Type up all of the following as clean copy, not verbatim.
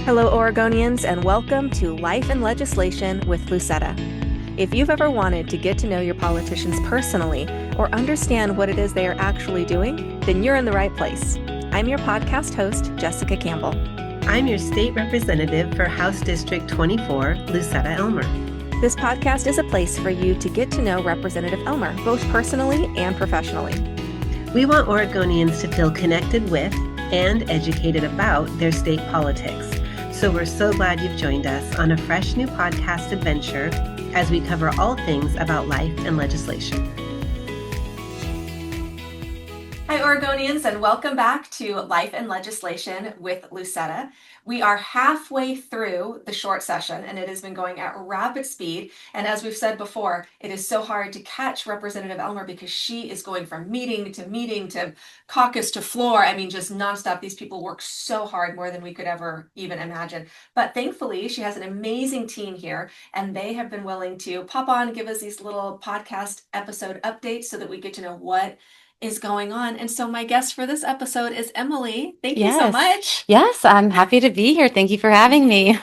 Hello, Oregonians, and welcome to Life and Legislation with Lucetta. If you've ever wanted to get to know your politicians personally or understand what it is they are actually doing, then you're in the right place. I'm your podcast host, Jessica Campbell. I'm your State Representative for House District 24, Lucetta Elmer. This podcast is a place for you to get to know Representative Elmer, both personally and professionally. We want Oregonians to feel connected with and educated about their state politics. So we're so glad you've joined us on a fresh new podcast adventure as we cover all things about life and legislation. Hi, Oregonians, and welcome back to Life and Legislation with Lucetta. We are halfway through the short session, and it has been going at rapid speed. And as we've said before, it is so hard to catch Representative Elmer because she is going from meeting to caucus to floor. I mean, just nonstop. These people work so hard, more than we could ever even imagine. But thankfully, she has an amazing team here, and they have been willing to pop on and give us these little podcast episode updates so that we get to know what is going on. And so my guest for this episode is Emily. Thank you so much. Yes, I'm happy to be here. Thank you for having me.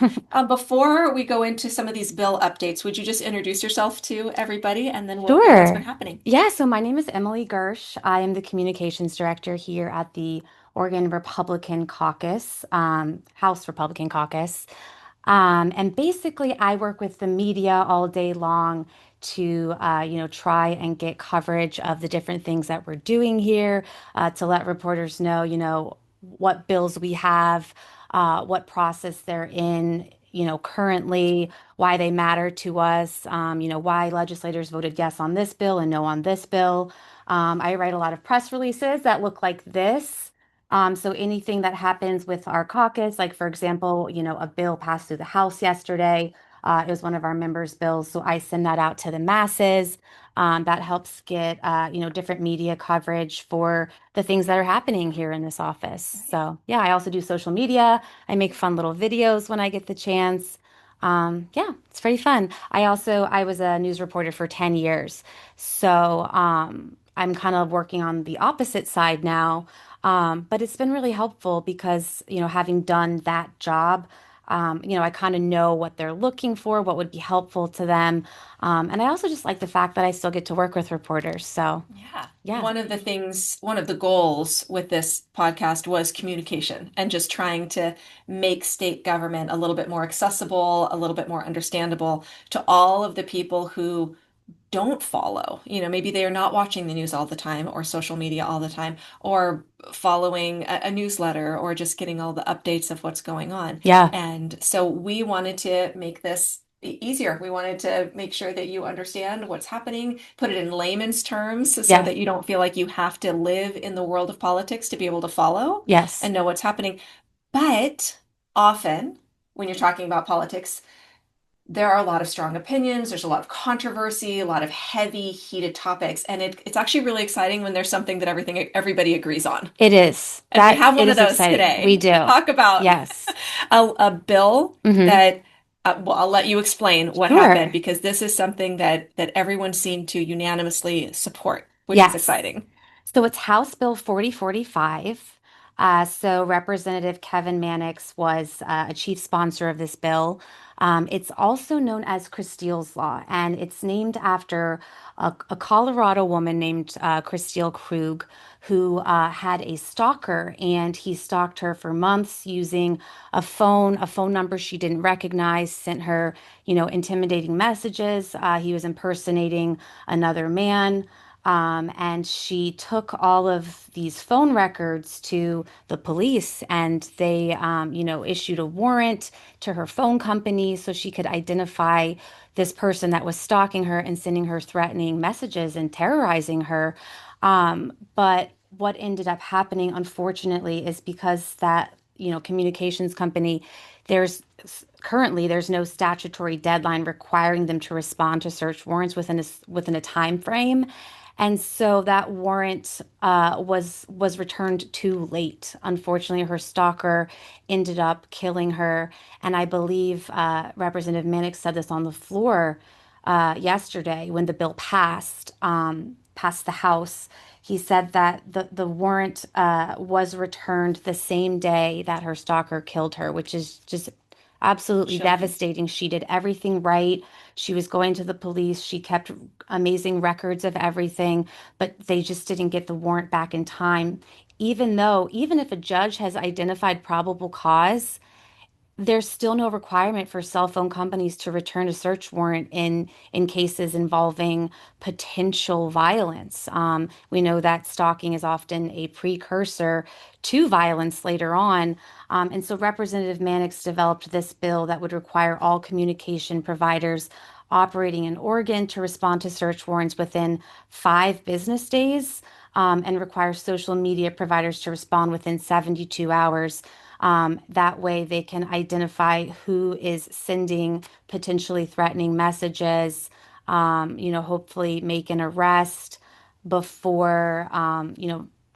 Before we go into some of these bill updates, would you just introduce yourself to everybody and then we'll hear what's been happening? Yeah, so my name is Emily Girsch. I am the communications director here at the Oregon Republican Caucus, House Republican Caucus. And basically, I work with the media all day long to, try and get coverage of the different things that we're doing here, to let reporters know, what bills we have, what process they're in, currently, why they matter to us, why legislators voted yes on this bill and no on this bill. I write a lot of press releases that look like this. So anything that happens with our caucus, like for example, a bill passed through the House yesterday. It was one of our members' bills, so I send that out to the masses. That helps get, different media coverage for the things that are happening here in this office. So yeah, I also do social media. I make fun little videos when I get the chance. Yeah, it's very fun. I was a news reporter for 10 years. So I'm kind of working on the opposite side now. But it's been really helpful because, having done that job, I kind of know what they're looking for, what would be helpful to them. And I also just like the fact that I still get to work with reporters. So, yeah. One of the goals with this podcast was communication and just trying to make state government a little bit more accessible, a little bit more understandable to all of the people who don't follow. Maybe they are not watching the news all the time or social media all the time or following a newsletter or just getting all the updates of what's going on. Yeah. And so we wanted to make this easier. We wanted to make sure that you understand what's happening, put it in layman's terms so that you don't feel like you have to live in the world of politics to be able to follow and know what's happening. But often when you're talking about politics, there are a lot of strong opinions. There's a lot of controversy, a lot of heavy, heated topics, and it's actually really exciting when there's something that everybody agrees on. It is. And we have one of those exciting today. We do. Talk about a bill that. Well, I'll let you explain what happened because this is something that everyone seemed to unanimously support, which is exciting. So it's House Bill 4045. So Representative Kevin Mannix was a chief sponsor of this bill. It's also known as Kristils Law, and it's named after a Colorado woman named Kristils Krug, who had a stalker, and he stalked her for months using a phone number she didn't recognize, sent her, intimidating messages. He was impersonating another man. And she took all of these phone records to the police, and they, issued a warrant to her phone company so she could identify this person that was stalking her and sending her threatening messages and terrorizing her. But what ended up happening, unfortunately, is because that, communications company, there's no statutory deadline requiring them to respond to search warrants within a time frame. And so that warrant was returned too late. Unfortunately, her stalker ended up killing her. And I believe Representative Mannix said this on the floor yesterday when the bill passed the House. He said that the warrant was returned the same day that her stalker killed her, which is just absolutely Chilling. devastating. She did everything right. She was going to the police. She kept amazing records of everything, but they just didn't get the warrant back in time. Even if a judge has identified probable cause, there's still no requirement for cell phone companies to return a search warrant in cases involving potential violence. We know that stalking is often a precursor to violence later on. And so Representative Mannix developed this bill that would require all communication providers operating in Oregon to respond to search warrants within 5 business days, and require social media providers to respond within 72 hours. That way, they can identify who is sending potentially threatening messages, hopefully make an arrest before,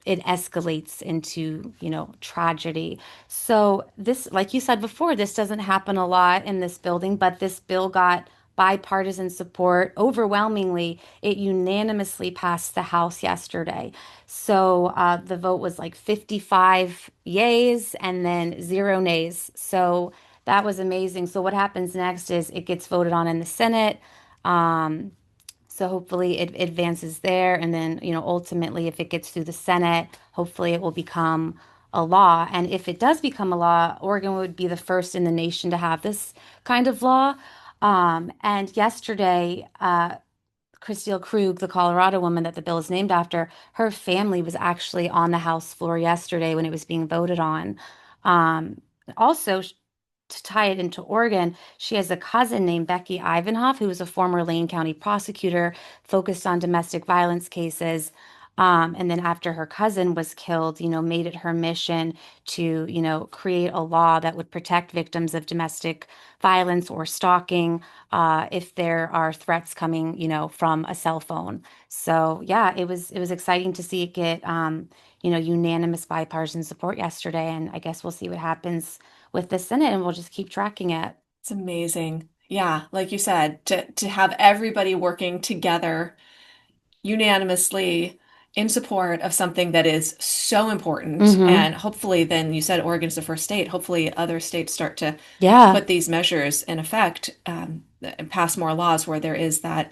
it escalates into, tragedy. So, this, like you said before, this doesn't happen a lot in this building, but this bill got bipartisan support overwhelmingly. It unanimously passed the House yesterday. So the vote was like 55 yays and then 0 nays. So that was amazing. So what happens next is it gets voted on in the Senate. Um, so hopefully it advances there. And then, ultimately, if it gets through the Senate, hopefully it will become a law. And if it does become a law, Oregon would be the first in the nation to have this kind of law. And yesterday, Kristils Krug, the Colorado woman that the bill is named after, her family was actually on the House floor yesterday when it was being voted on. Um, also, to tie it into Oregon, she has a cousin named Becky Ivanhoff, who was a former Lane County prosecutor focused on domestic violence cases. And then after her cousin was killed, made it her mission to, create a law that would protect victims of domestic violence or stalking if there are threats coming, from a cell phone. So yeah, it was exciting to see it get, unanimous bipartisan support yesterday, and I guess we'll see what happens with the Senate, and we'll just keep tracking it. It's amazing. Yeah, like you said, to have everybody working together unanimously in support of something that is so important. Mm-hmm. And hopefully, then you said Oregon's the first state. Hopefully, other states start to Yeah, put these measures in effect, and pass more laws where there is that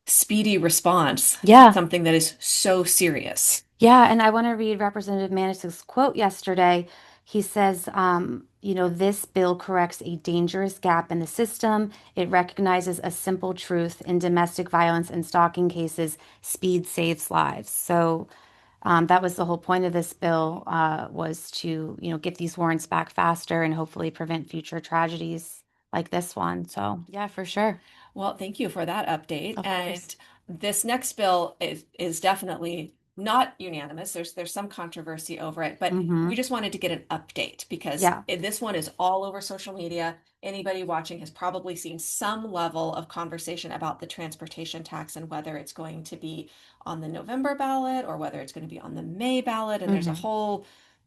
speedy response, yeah. something that is so serious. Yeah, and I want to read Representative Manish's quote yesterday. He says, this bill corrects a dangerous gap in the system. It recognizes a simple truth in domestic violence and stalking cases: speed saves lives. So that was the whole point of this bill, was to, get these warrants back faster and hopefully prevent future tragedies like this one. So yeah, for sure. Well, thank you for that update. Of course. And this next bill is definitely not unanimous. There's some controversy over it, but we Mm-hmm. just wanted to get an update because Yeah. this one is all over social media. Anybody watching has probably seen some level of conversation about the transportation tax and whether it's going to be on the November ballot or whether it's going to be on the May ballot. And there's a Mm-hmm. whole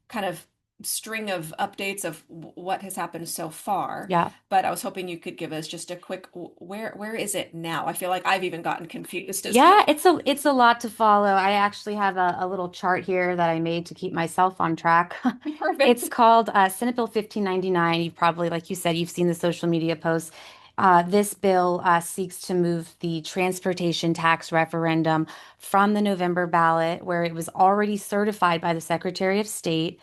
kind of string of updates of what has happened so far. Yeah. But I was hoping you could give us just a quick where is it now? I feel like I've even gotten confused as Yeah, well. it's a lot to follow. I actually have a little chart here that I made to keep myself on track. Perfect. It's called Senate Bill 1599. You probably, like you said, you've seen the social media posts. This bill seeks to move the transportation tax referendum from the November ballot, where it was already certified by the Secretary of State,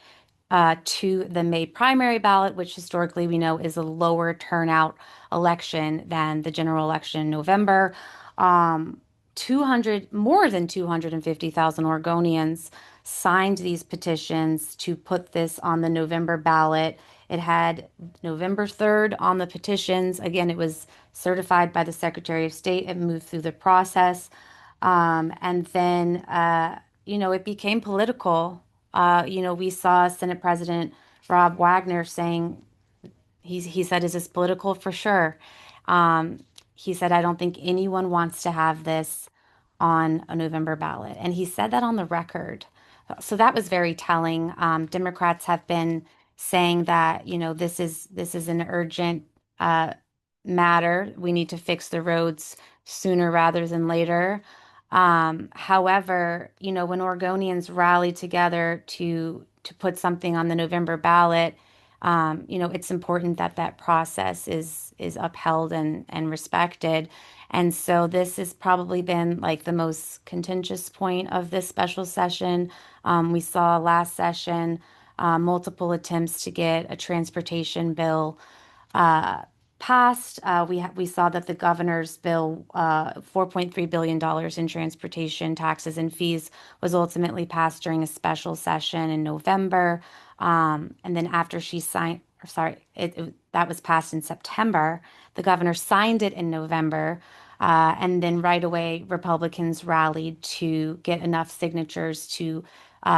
to the May primary ballot, which historically we know is a lower turnout election than the general election in November. Um, 200, more than 250,000 Oregonians signed these petitions to put this on the November ballot. It had November 3rd on the petitions. Again, it was certified by the Secretary of State. It moved through the process. And then, it became political. We saw Senate President Rob Wagner saying, he said, "Is this political?" For sure. Um, he said, "I don't think anyone wants to have this on a November ballot." And he said that on the record. So that was very telling. Democrats have been saying that, this is an urgent uh, matter. We need to fix the roads sooner rather than later. However, when Oregonians rally together to put something on the November ballot, it's important that that process is upheld and respected. And so this has probably been like the most contentious point of this special session. We saw last session multiple attempts to get a transportation bill uh, passed. We saw that the governor's bill, $4.3 billion in transportation taxes and fees, was ultimately passed during a special session in November. And then after she signed, or sorry, that was passed in September. The governor signed it in November. And then right away, Republicans rallied to get enough signatures to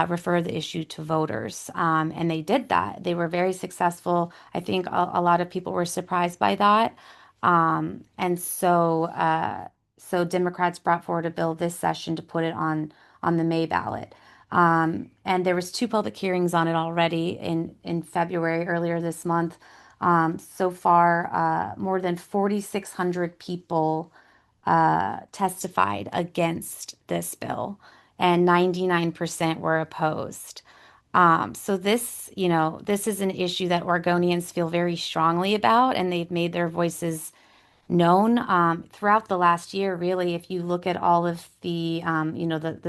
refer the issue to voters. And they did that. They were very successful. I think a lot of people were surprised by that. So Democrats brought forward a bill this session to put it on the May ballot. And there was two public hearings on it already in February, earlier this month. So far, more than 4,600 people testified against this bill, and 99% were opposed. So this is an issue that Oregonians feel very strongly about, and they've made their voices known throughout the last year. Really, if you look at all of the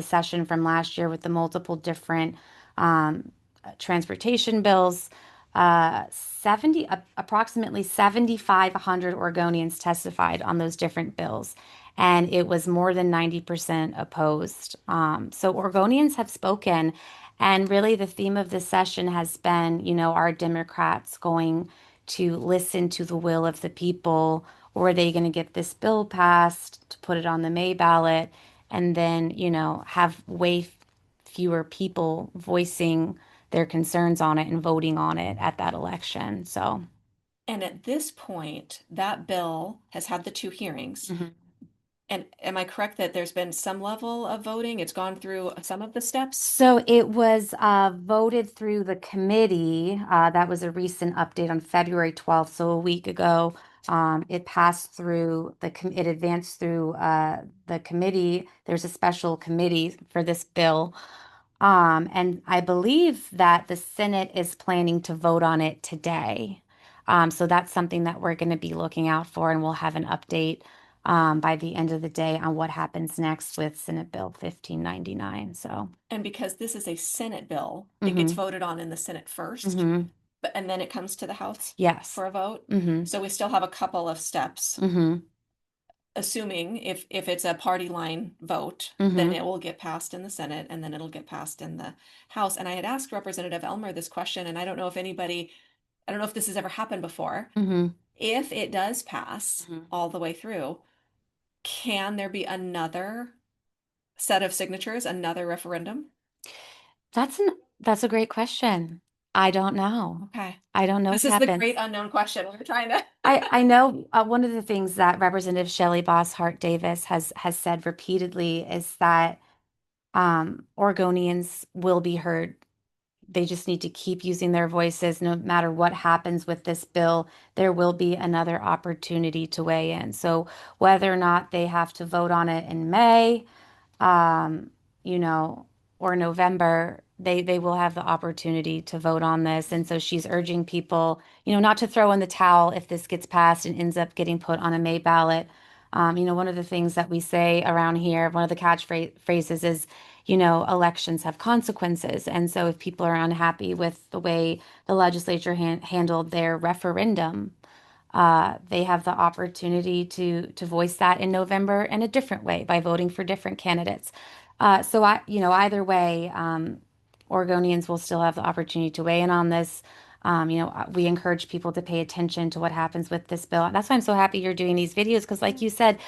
session from last year with the multiple different um, transportation bills, 70 approximately 7,500 Oregonians testified on those different bills, and it was more than 90% opposed. So Oregonians have spoken, and really the theme of this session has been, are Democrats going to listen to the will of the people, or are they going to get this bill passed to put it on the May ballot and then, have way fewer people voicing their concerns on it and voting on it at that election? So, And at this point, that bill has had the two hearings. mhm. And am I correct that there's been some level of voting? It's gone through some of the steps? So it was voted through the committee. That was a recent update on February 12th, so a week ago. It passed through it advanced through the committee. There's a special committee for this bill. And I believe that the Senate is planning to vote on it today. So that's something that we're going to be looking out for, and we'll have an update by the end of the day on what happens next with Senate Bill 1599. So, And because this is a Senate bill, it gets hmm voted on in the Senate first, hmm and then it comes to the House yes. for a vote. hmm So we still have a couple of steps, hmm assuming if it's a party line vote, then hmm it will get passed in the Senate and then it'll get passed in the House. And I had asked Representative Elmer this question, and I don't know if this has ever happened before. hmm If it does pass hmm all the way through, can there be another set of signatures, another referendum? That's a great question. I don't know. Okay. I don't know what This is the happens. great unknown question. We're trying to. I know one of the things that Representative Shelley Bosshart Davis has said repeatedly is that Oregonians will be heard. They just need to keep using their voices. No matter what happens with this bill, there will be another opportunity to weigh in. So whether or not they have to vote on it in May, um, you know, or November, they will have the opportunity to vote on this. And so she's urging people, not to throw in the towel if this gets passed and ends up getting put on a May ballot. One of the things that we say around here, one of the catchphrases is, elections have consequences. And so if people are unhappy with the way the legislature handled their referendum, they have the opportunity to voice that in November in a different way by voting for different candidates. Either way, Oregonians will still have the opportunity to weigh in on this. We encourage people to pay attention to what happens with this bill. That's why I'm so happy you're doing these videos because, like you said,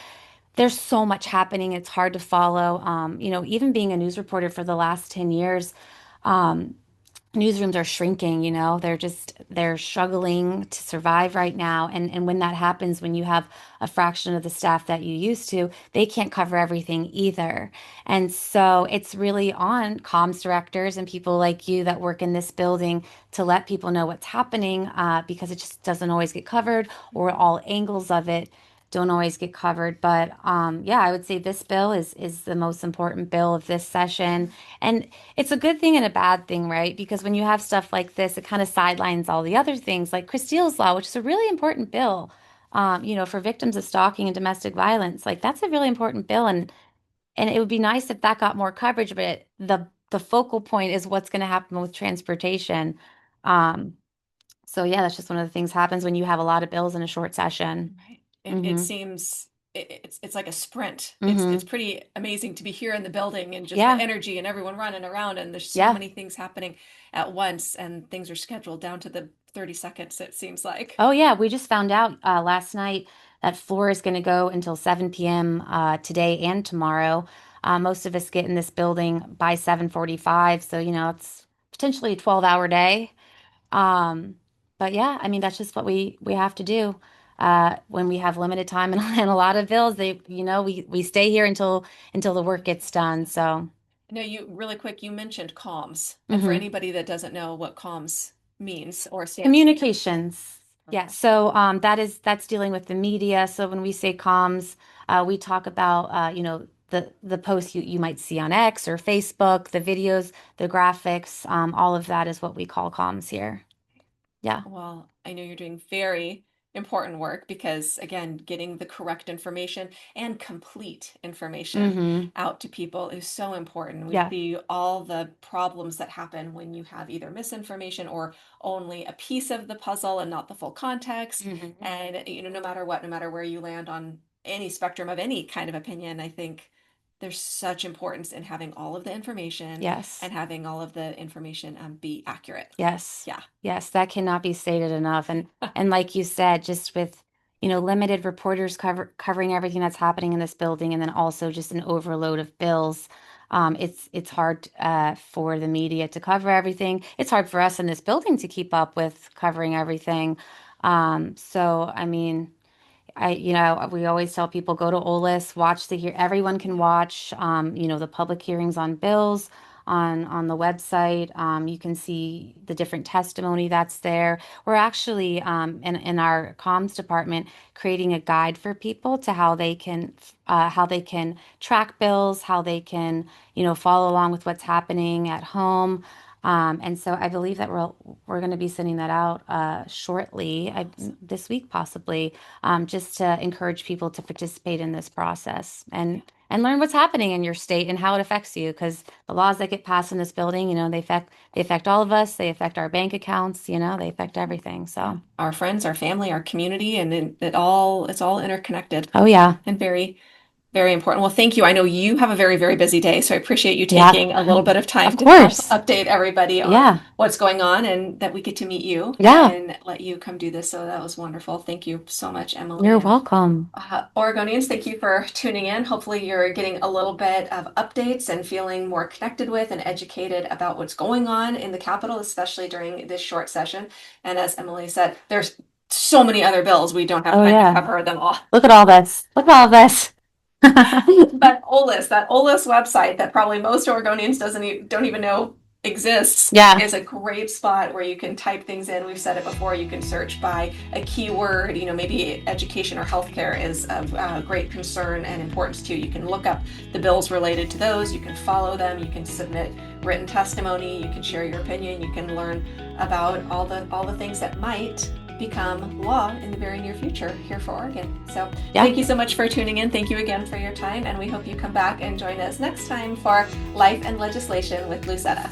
there's so much happening. It's hard to follow. Even being a news reporter for the last 10 years, newsrooms are shrinking, they're struggling to survive right now. And when that happens, when you have a fraction of the staff that you used to, they can't cover everything either. And so it's really on comms directors and people like you that work in this building to let people know what's happening, because it just doesn't always get covered or all angles of it. don't always get covered. But yeah, I would say this bill is the most important bill of this session. And it's a good thing and a bad thing, right? Because when you have stuff like this, it kind of sidelines all the other things like Kristils Law, which is a really important bill. For victims of stalking and domestic violence, like that's a really important bill, and it would be nice if that got more coverage, but the focal point is what's going to happen with transportation. Um, so yeah, that's just one of the things happens when you have a lot of bills in a short session. Right. It Mm-hmm. seems it's like a sprint. It's Mm-hmm. pretty amazing to be here in the building and just the Yeah. energy and everyone running around and there's so Yeah. many things happening at once and things are scheduled down to the 30 seconds, it seems like. Oh yeah, we just found out last night that floor is going to go until 7 p.m. Today and tomorrow. Most of us get in this building by 7:45, so it's potentially a 12-hour day. Um, but yeah, I mean that's just what we have to do. When we have limited time and a lot of bills, we stay here until the work gets done. So, No, you really quick, you mentioned comms. And for mhm. anybody that doesn't know what comms means or stands Communications. for. Yeah, so that's dealing with the media. So when we say comms, we talk about the posts you might see on X or Facebook, the videos, the graphics, all of that is what we call comms here. Yeah. Well, I know you're doing very important work because, again, getting the correct information and complete information Mm-hmm. out to people is so important. We Yeah. see all the problems that happen when you have either misinformation or only a piece of the puzzle and not the full context. Mm-hmm. And, no matter what, no matter where you land on any spectrum of any kind of opinion, I think there's such importance in having all of the information Yes. and having all of the information be accurate. Yes. Yeah. Yes, that cannot be stated enough. And like you said, just with limited reporters covering everything that's happening in this building, and then also just an overload of bills, it's hard for the media to cover everything. It's hard for us in this building to keep up with covering everything. So I mean. We always tell people go to OLIS, watch everyone can watch, the public hearings on bills on the website. You can see the different testimony that's there. We're actually in our comms department creating a guide for people to how they can track bills, how they can, follow along with what's happening at home. And so I believe that we're going to be sending that out shortly, this week possibly, just to encourage people to participate in this process and learn what's happening in your state and how it affects you. Because the laws that get passed in this building, they affect all of us. They affect our bank accounts. They affect everything. So, Our friends, our family, our community, and it's all interconnected oh yeah, and very, very important. Well, thank you. I know you have a very, very busy day, so I appreciate you yeah, taking a little bit of time of to help course, update everybody on yeah, what's going on and that we get to meet you yeah. and let you come do this. So that was wonderful. Thank you so much, Emily. You're And welcome. Oregonians, thank you for tuning in. Hopefully, you're getting a little bit of updates and feeling more connected with and educated about what's going on in the Capitol, especially during this short session. And as Emily said, there's so many other bills. We don't have Oh time to yeah, cover them all. look at all this. Look at all this. That OLIS website that probably most Oregonians don't even know exists Yeah. is a great spot where you can type things in. We've said it before. You can search by a keyword. Maybe education or healthcare is of great concern and importance to you. You can look up the bills related to those. You can follow them. You can submit written testimony. You can share your opinion. You can learn about all the things that might become law in the very near future here for Oregon. So Yeah. thank you so much for tuning in. Thank you again for your time, and we hope you come back and join us next time for Life and Legislation with Lucetta.